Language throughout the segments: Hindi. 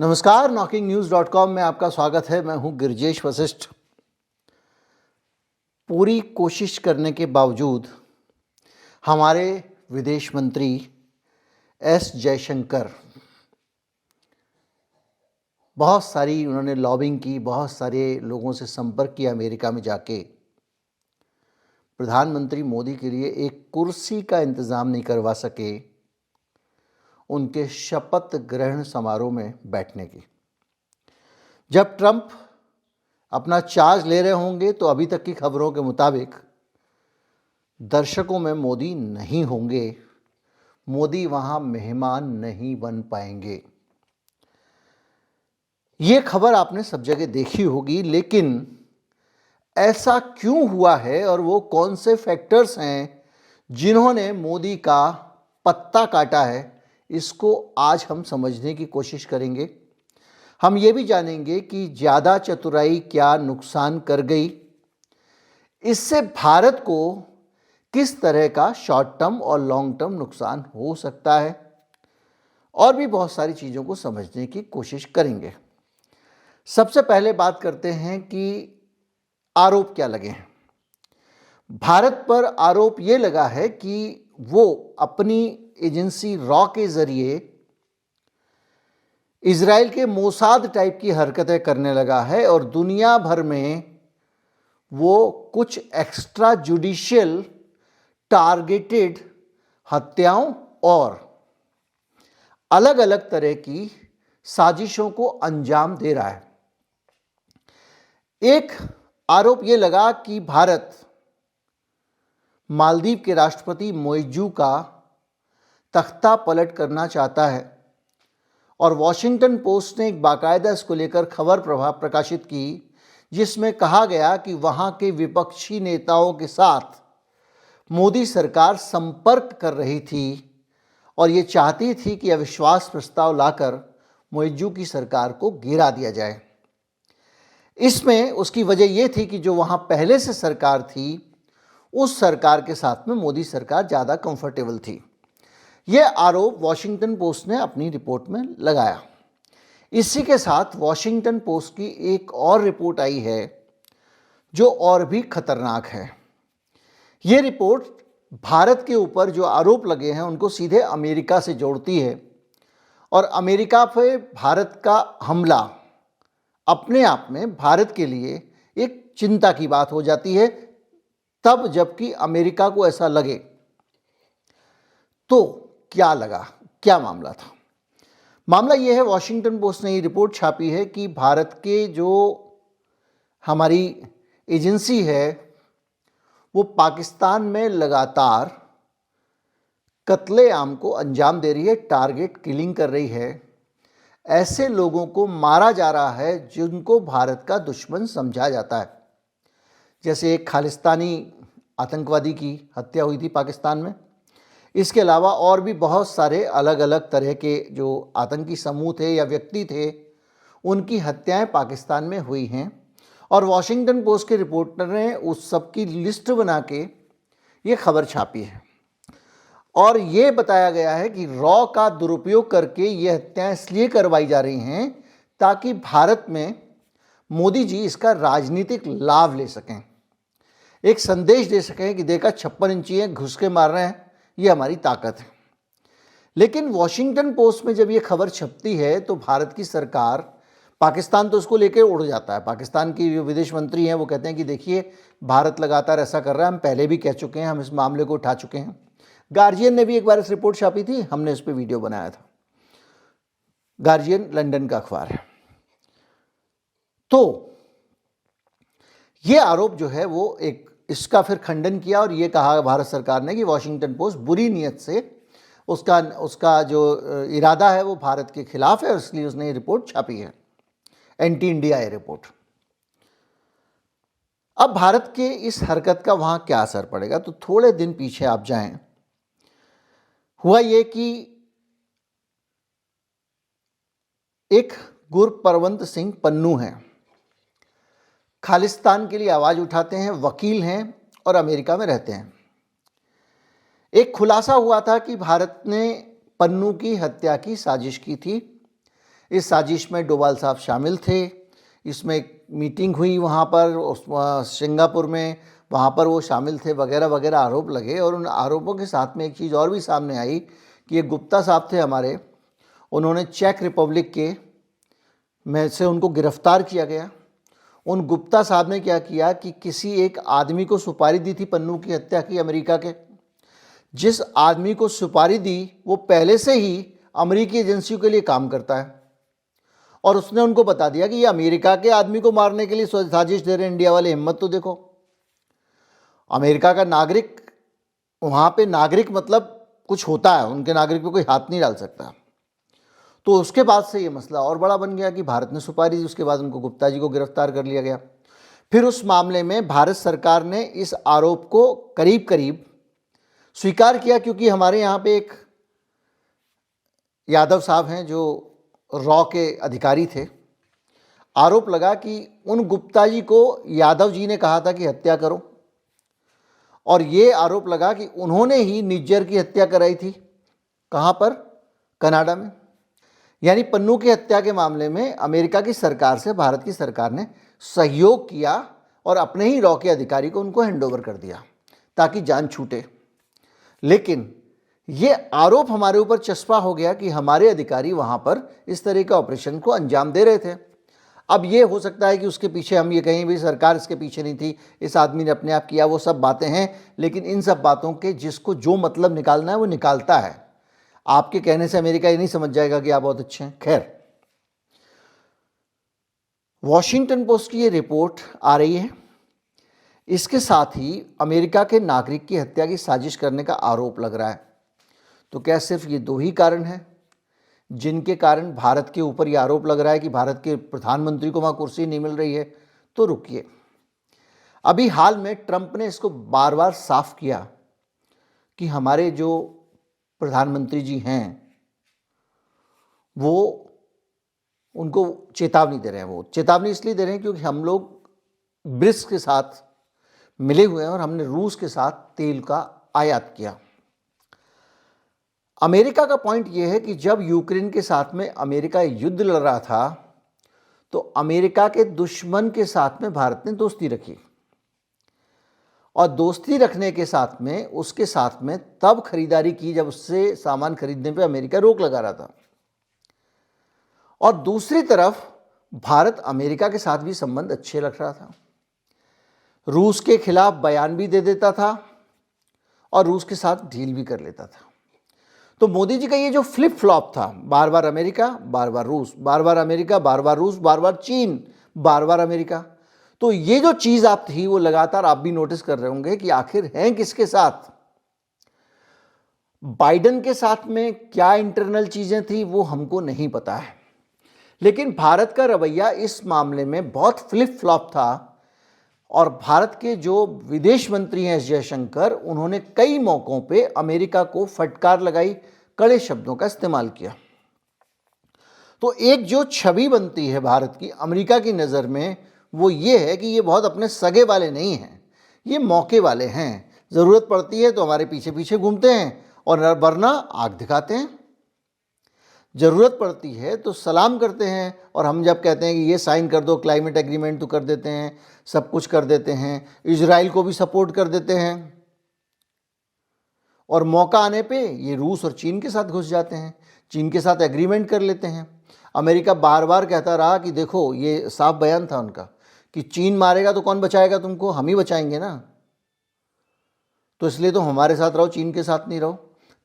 नमस्कार, knocking-news.com में आपका स्वागत है। मैं हूं गिरिजेश वशिष्ठ। पूरी कोशिश करने के बावजूद हमारे विदेश मंत्री एस जयशंकर बहुत सारी उन्होंने लॉबिंग की, बहुत सारे लोगों से संपर्क किया अमेरिका में जाके। प्रधानमंत्री मोदी के लिए एक कुर्सी का इंतज़ाम नहीं करवा सके उनके शपथ ग्रहण समारोह में बैठने की। जब ट्रंप अपना चार्ज ले रहे होंगे तो अभी तक की खबरों के मुताबिक दर्शकों में मोदी नहीं होंगे, मोदी वहां मेहमान नहीं बन पाएंगे। ये खबर आपने सब जगह देखी होगी, लेकिन ऐसा क्यों हुआ है और वो कौन से फैक्टर्स हैं जिन्होंने मोदी का पत्ता काटा है, इसको आज हम समझने की कोशिश करेंगे। हम ये भी जानेंगे कि ज़्यादा चतुराई क्या नुकसान कर गई, इससे भारत को किस तरह का शॉर्ट टर्म और लॉन्ग टर्म नुकसान हो सकता है, और भी बहुत सारी चीज़ों को समझने की कोशिश करेंगे। सबसे पहले बात करते हैं कि आरोप क्या लगे हैं। भारत पर आरोप ये लगा है कि वो अपनी एजेंसी रॉ के जरिए इजराइल के मोसाद टाइप की हरकतें करने लगा है और दुनिया भर में वो कुछ एक्स्ट्रा जुडिशियल टारगेटेड हत्याओं और अलग अलग तरह की साजिशों को अंजाम दे रहा है। एक आरोप ये लगा कि भारत मालदीव के राष्ट्रपति मोइजू का तख्ता पलट करना चाहता है और वॉशिंगटन पोस्ट ने एक बाकायदा इसको लेकर खबर प्रकाशित की, जिसमें कहा गया कि वहां के विपक्षी नेताओं के साथ मोदी सरकार संपर्क कर रही थी और ये चाहती थी कि अविश्वास प्रस्ताव लाकर मोइजू की सरकार को गिरा दिया जाए। इसमें उसकी वजह यह थी कि जो वहां पहले से सरकार थी, उस सरकार के साथ में मोदी सरकार ज़्यादा कंफर्टेबल थी। यह आरोप वॉशिंगटन पोस्ट ने अपनी रिपोर्ट में लगाया। इसी के साथ वॉशिंगटन पोस्ट की एक और रिपोर्ट आई है जो और भी खतरनाक है। यह रिपोर्ट भारत के ऊपर जो आरोप लगे हैं उनको सीधे अमेरिका से जोड़ती है और अमेरिका पे भारत का हमला अपने आप में भारत के लिए एक चिंता की बात हो जाती है, तब जबकि अमेरिका को ऐसा लगे। तो क्या लगा, क्या मामला था? मामला यह है, वॉशिंगटन पोस्ट ने ये रिपोर्ट छापी है कि भारत के जो हमारी एजेंसी है वो पाकिस्तान में लगातार कत्लेआम को अंजाम दे रही है, टारगेट किलिंग कर रही है। ऐसे लोगों को मारा जा रहा है जिनको भारत का दुश्मन समझा जाता है। जैसे एक खालिस्तानी आतंकवादी की हत्या हुई थी पाकिस्तान में। इसके अलावा और भी बहुत सारे अलग अलग तरह के जो आतंकी समूह थे या व्यक्ति थे, उनकी हत्याएं पाकिस्तान में हुई हैं और वॉशिंगटन पोस्ट के रिपोर्टर ने उस सब की लिस्ट बना के ये खबर छापी है और ये बताया गया है कि रॉ का दुरुपयोग करके ये हत्याएं इसलिए करवाई जा रही हैं ताकि भारत में मोदी जी इसका राजनीतिक लाभ ले सकें, एक संदेश दे सकें कि देखा 56 इंची है, घुस के मार रहे हैं, ये हमारी ताकत है। लेकिन वॉशिंगटन पोस्ट में जब ये खबर छपती है तो भारत की सरकार, पाकिस्तान तो उसको लेकर उड़ जाता है। पाकिस्तान की जो विदेश मंत्री हैं वो कहते हैं कि देखिए भारत लगातार ऐसा कर रहा है, हम पहले भी कह चुके हैं, हम इस मामले को उठा चुके हैं। गार्जियन ने भी एक बार इस रिपोर्ट छापी थी, हमने इस पर वीडियो बनाया था। गार्जियन लंदन का अखबार है। तो ये आरोप जो है वो एक इसका फिर खंडन किया और ये कहा भारत सरकार ने कि वॉशिंगटन पोस्ट बुरी नीयत से उसका जो इरादा है वो भारत के खिलाफ है और इसलिए उसने ये रिपोर्ट छापी है, एंटी इंडिया ये रिपोर्ट। अब भारत के इस हरकत का वहां क्या असर पड़ेगा, तो थोड़े दिन पीछे आप जाएं। हुआ ये कि एक गुरपरवंत सिंह पन्नू हैं, खालिस्तान के लिए आवाज़ उठाते हैं, वकील हैं और अमेरिका में रहते हैं। एक खुलासा हुआ था कि भारत ने पन्नू की हत्या की साजिश की थी। इस साजिश में डोभाल साहब शामिल थे। इसमें एक मीटिंग हुई वहाँ पर सिंगापुर में, वहाँ पर वो शामिल थे, वगैरह वगैरह आरोप लगे। और उन आरोपों के साथ में एक चीज़ और भी सामने आई कि ये गुप्ता साहब थे हमारे, उन्होंने चेक रिपब्लिक के में से उनको गिरफ्तार किया गया। उन गुप्ता साहब ने क्या किया कि किसी एक आदमी को सुपारी दी थी पन्नू की हत्या की, अमेरिका के। जिस आदमी को सुपारी दी वो पहले से ही अमेरिकी एजेंसियों के लिए काम करता है, और उसने उनको बता दिया कि ये अमेरिका के आदमी को मारने के लिए साजिश दे रहे हैं इंडिया वाले, हिम्मत तो देखो। अमेरिका का नागरिक, वहाँ पे नागरिक मतलब कुछ होता है, उनके नागरिक पे कोई हाथ नहीं डाल सकता। तो उसके बाद से ये मसला और बड़ा बन गया कि भारत ने सुपारी दी, उसके बाद उनको गुप्ता जी को गिरफ्तार कर लिया गया। फिर उस मामले में भारत सरकार ने इस आरोप को करीब करीब स्वीकार किया, क्योंकि हमारे यहाँ पे एक यादव साहब हैं जो रॉ के अधिकारी थे। आरोप लगा कि उन गुप्ता जी को यादव जी ने कहा था कि हत्या करो, और ये आरोप लगा कि उन्होंने ही निज्जर की हत्या कराई थी। कहाँ पर? कनाडा में। यानी पन्नू की हत्या के मामले में अमेरिका की सरकार से भारत की सरकार ने सहयोग किया और अपने ही रॉ के अधिकारी को उनको हैंडओवर कर दिया ताकि जान छूटे। लेकिन ये आरोप हमारे ऊपर चस्पा हो गया कि हमारे अधिकारी वहाँ पर इस तरह के ऑपरेशन को अंजाम दे रहे थे। अब ये हो सकता है कि उसके पीछे हम ये कहें भी सरकार इसके पीछे नहीं थी, इस आदमी ने अपने आप किया, वो सब बातें हैं। लेकिन इन सब बातों के जिसको जो मतलब निकालना है वो निकालता है। आपके कहने से अमेरिका ये नहीं समझ जाएगा कि आप बहुत अच्छे हैं। खैर, वॉशिंगटन पोस्ट की ये रिपोर्ट आ रही है, इसके साथ ही अमेरिका के नागरिक की हत्या की साजिश करने का आरोप लग रहा है। तो क्या सिर्फ ये दो ही कारण हैं जिनके कारण भारत के ऊपर ये आरोप लग रहा है कि भारत के प्रधानमंत्री को वहाँ कुर्सी नहीं मिल रही है? तो रुकिए, अभी हाल में ट्रंप ने इसको बार बार साफ किया कि हमारे जो प्रधानमंत्री जी हैं वो उनको चेतावनी दे रहे हैं। वो चेतावनी इसलिए दे रहे हैं क्योंकि हम लोग ब्रिक्स के साथ मिले हुए हैं और हमने रूस के साथ तेल का आयात किया। अमेरिका का पॉइंट यह है कि जब यूक्रेन के साथ में अमेरिका युद्ध लड़ रहा था तो अमेरिका के दुश्मन के साथ में भारत ने दोस्ती रखी, और दोस्ती रखने के साथ में उसके साथ में तब खरीदारी की जब उससे सामान खरीदने पे अमेरिका रोक लगा रहा था। और दूसरी तरफ भारत अमेरिका के साथ भी संबंध अच्छे रख रहा था, रूस के खिलाफ बयान भी दे देता था और रूस के साथ डील भी कर लेता था। तो मोदी जी का ये जो फ्लिप फ्लॉप था, बार बार अमेरिका, बार बार रूस, बार बार अमेरिका, बार बार रूस, बार बार चीन, बार बार अमेरिका, तो ये जो चीज आप थी वो लगातार आप भी नोटिस कर रहे होंगे कि आखिर हैं किसके साथ। बाइडेन के साथ में क्या इंटरनल चीजें थी वो हमको नहीं पता है, लेकिन भारत का रवैया इस मामले में बहुत फ्लिप फ्लॉप था। और भारत के जो विदेश मंत्री हैं एस जयशंकर, उन्होंने कई मौकों पे अमेरिका को फटकार लगाई, कड़े शब्दों का इस्तेमाल किया। तो एक जो छवि बनती है भारत की अमेरिका की नज़र में वो ये है कि ये बहुत अपने सगे वाले नहीं हैं, ये मौके वाले हैं। ज़रूरत पड़ती है तो हमारे पीछे पीछे घूमते हैं और वरना आग दिखाते हैं। ज़रूरत पड़ती है तो सलाम करते हैं, और हम जब कहते हैं कि ये साइन कर दो क्लाइमेट एग्रीमेंट तो कर देते हैं, सब कुछ कर देते हैं, इजराइल को भी सपोर्ट कर देते हैं, और मौका आने पे ये रूस और चीन के साथ घुस जाते हैं, चीन के साथ एग्रीमेंट कर लेते हैं। अमेरिका बार बार कहता रहा कि देखो, ये साफ बयान था उनका कि चीन मारेगा तो कौन बचाएगा तुमको, हम ही बचाएंगे ना, तो इसलिए तो हमारे साथ रहो, चीन के साथ नहीं रहो।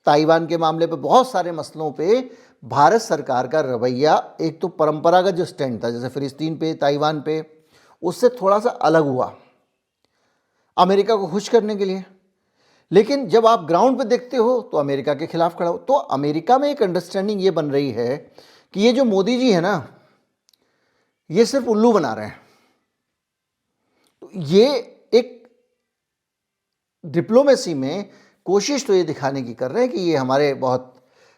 ताइवान के मामले पे, बहुत सारे मसलों पे भारत सरकार का रवैया एक तो परंपरागत जो स्टैंड था, जैसे फिलिस्तीन पे, ताइवान पे, उससे थोड़ा सा अलग हुआ अमेरिका को खुश करने के लिए। लेकिन जब आप ग्राउंड पे देखते हो तो अमेरिका के खिलाफ खड़ा हो। तो अमेरिका में एक अंडरस्टैंडिंग ये बन रही है कि ये जो मोदी जी है ना, ये सिर्फ उल्लू बना रहे हैं। तो ये एक डिप्लोमेसी में कोशिश तो ये दिखाने की कर रहे हैं कि ये हमारे बहुत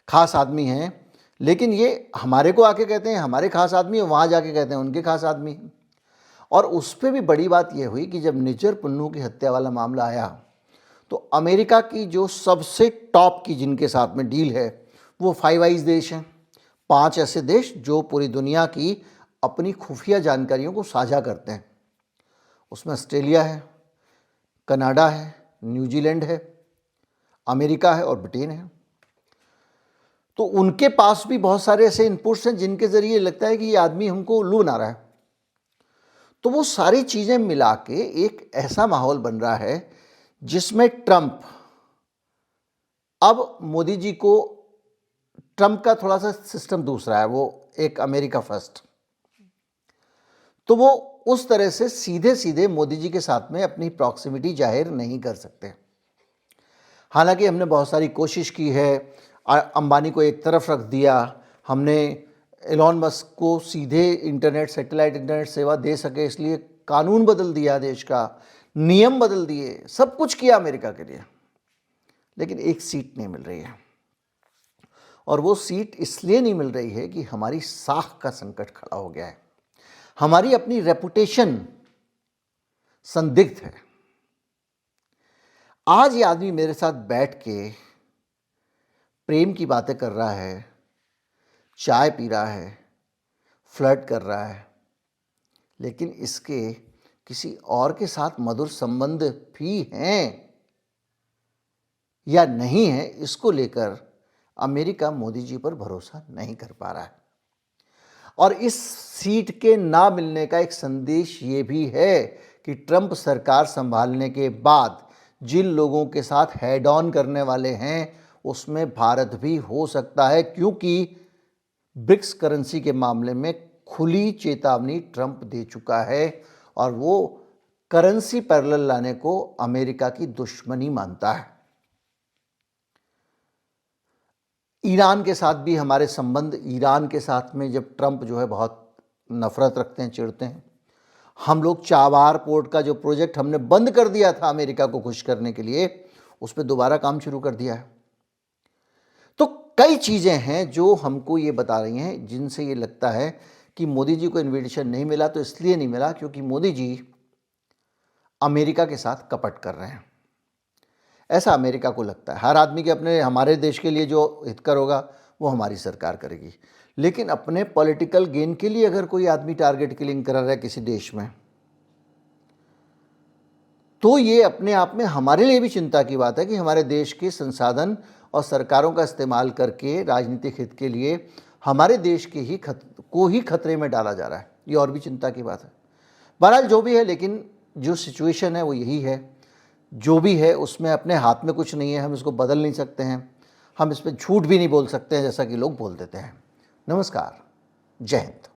खास आदमी हैं, लेकिन ये हमारे को आके कहते हैं हमारे खास आदमी, और वहाँ जाके कहते हैं उनके खास आदमी। और उस पर भी बड़ी बात यह हुई कि जब निज्जर पन्नू की हत्या वाला मामला आया तो अमेरिका की जो सबसे टॉप की जिनके साथ में डील है वो फाइव आइज देश हैं, 5 ऐसे देश जो पूरी दुनिया की अपनी खुफिया जानकारियों को साझा करते हैं। उसमें ऑस्ट्रेलिया है, कनाडा है, न्यूजीलैंड है, अमेरिका है और ब्रिटेन है। तो उनके पास भी बहुत सारे ऐसे इनपुट्स हैं जिनके ज़रिए लगता है कि ये आदमी हमको उल्लू बना रहा है। तो वो सारी चीज़ें मिला के एक ऐसा माहौल बन रहा है जिसमें ट्रंप, अब मोदी जी को, ट्रंप का थोड़ा सा सिस्टम दूसरा है, वो एक अमेरिका फर्स्ट, तो वो उस तरह से सीधे सीधे मोदी जी के साथ में अपनी प्रॉक्सिमिटी जाहिर नहीं कर सकते। हालांकि हमने बहुत सारी कोशिश की है, अंबानी को एक तरफ रख दिया, हमने एलॉन मस्क को सीधे इंटरनेट, सैटेलाइट इंटरनेट सेवा दे सके इसलिए कानून बदल दिया, देश का नियम बदल दिए, सब कुछ किया अमेरिका के लिए, लेकिन एक सीट नहीं मिल रही है। और वो सीट इसलिए नहीं मिल रही है कि हमारी साख का संकट खड़ा हो गया है, हमारी अपनी रेपुटेशन संदिग्ध है। आज ये आदमी मेरे साथ बैठ के प्रेम की बातें कर रहा है, चाय पी रहा है, फ्लर्ट कर रहा है, लेकिन इसके किसी और के साथ मधुर संबंध भी हैं या नहीं है, इसको लेकर अमेरिका मोदी जी पर भरोसा नहीं कर पा रहा है। और इस सीट के ना मिलने का एक संदेश ये भी है कि ट्रंप सरकार संभालने के बाद जिन लोगों के साथ हेड ऑन करने वाले हैं उसमें भारत भी हो सकता है, क्योंकि ब्रिक्स करेंसी के मामले में खुली चेतावनी ट्रंप दे चुका है और वो करेंसी पैरेलल लाने को अमेरिका की दुश्मनी मानता है। ईरान के साथ भी हमारे संबंध, ईरान के साथ में जब ट्रंप जो है बहुत नफरत रखते हैं, चिढ़ते हैं। हम लोग चाबार पोर्ट का जो प्रोजेक्ट हमने बंद कर दिया था अमेरिका को खुश करने के लिए, उस पर दोबारा काम शुरू कर दिया है। तो कई चीज़ें हैं जो हमको ये बता रही हैं, जिनसे ये लगता है कि मोदी जी को इन्विटेशन नहीं मिला तो इसलिए नहीं मिला क्योंकि मोदी जी अमेरिका के साथ कपट कर रहे हैं, ऐसा अमेरिका को लगता है। हर आदमी के अपने, हमारे देश के लिए जो हितकर होगा वो हमारी सरकार करेगी, लेकिन अपने पॉलिटिकल गेन के लिए अगर कोई आदमी टारगेट किलिंग कर रहा है किसी देश में, तो ये अपने आप में हमारे लिए भी चिंता की बात है कि हमारे देश के संसाधन और सरकारों का इस्तेमाल करके राजनीतिक हित के लिए हमारे देश के ही खतरे में डाला जा रहा है। ये और भी चिंता की बात है। बहरहाल जो भी है, लेकिन जो सिचुएशन है वो यही है। जो भी है उसमें अपने हाथ में कुछ नहीं है, हम इसको बदल नहीं सकते हैं, हम इस पर झूठ भी नहीं बोल सकते हैं जैसा कि लोग बोल देते हैं। नमस्कार, जय हिंद।